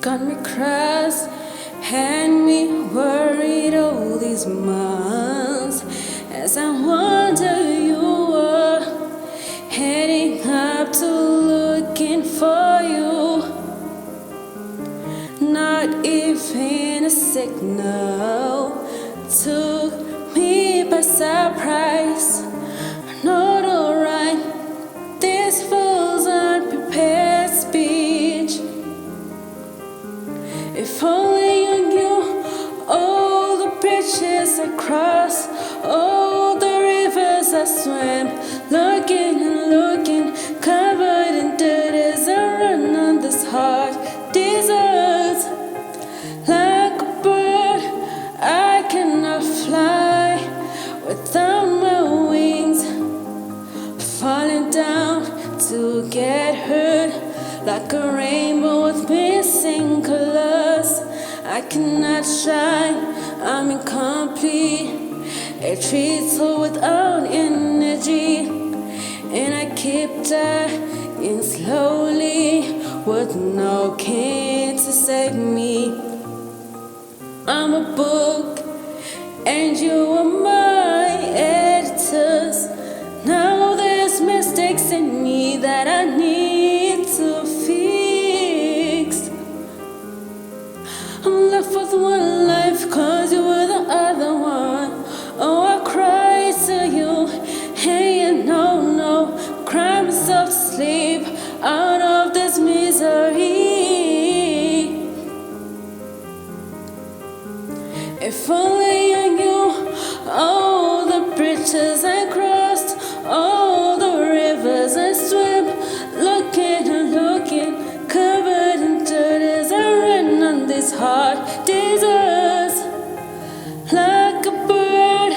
Got me crossed, had me worried all these months. As I wonder, you were heading up to looking for you. Not even a signal took me by surprise. Not alright, this feels unprepared speech. If only you knew all the bridges I crossed, all the rivers I swam, looking and looking, covered in dirt as I run on this hard desert. Like a bird, I cannot fly without my wings, falling down to get hurt. Like a rainbow with missing colors, I cannot shine, I'm incomplete. A tree so without energy, and I keep dying slowly with no king to save me. I'm a book, and you are my editors. Now there's mistakes in me that I need to fix. I'm left with one life, cause you were the other one. Oh, I cried to you, hey, no, cry myself to sleep out of this misery. If only you knew all the bridges I crossed, all the rivers I swam, looking and looking, covered in dirt as I ran on this hard desert. Like a bird,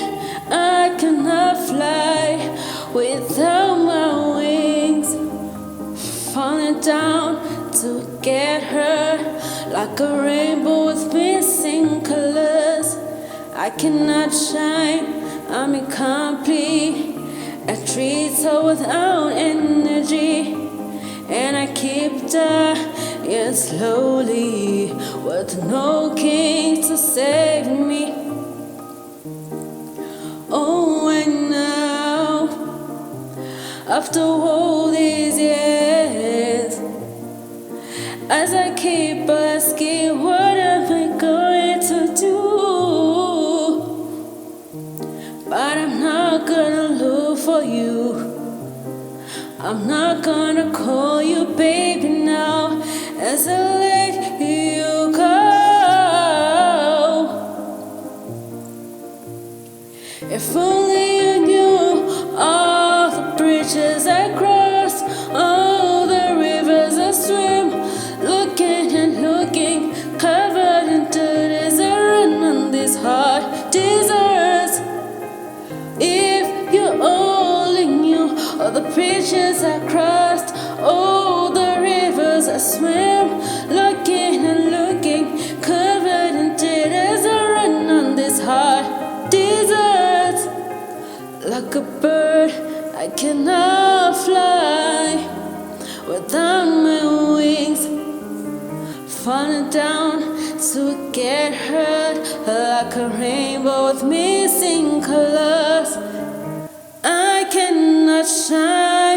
I cannot fly without my wings, falling down to get hurt. Like a rainbow with missing colors, I cannot shine, I'm incomplete. A tree so without energy, and I keep dying slowly with no king to save me. Oh, and now, after all these years, as I keep asking, what am I going to do? But I'm not gonna look for you. I'm not gonna call you baby now as I let you go. If only you knew all the bridges I crossed, all the rivers I swim, looking and looking, covered in dirt as I run on this hard desert. If you only knew all the bridges I crossed, all the rivers I swam, looking and looking, covered in dirt as I run on this hard desert. Like a bird, I cannot fly without my wings, falling down to get hurt. Like a rainbow with missing colors, I cannot shine.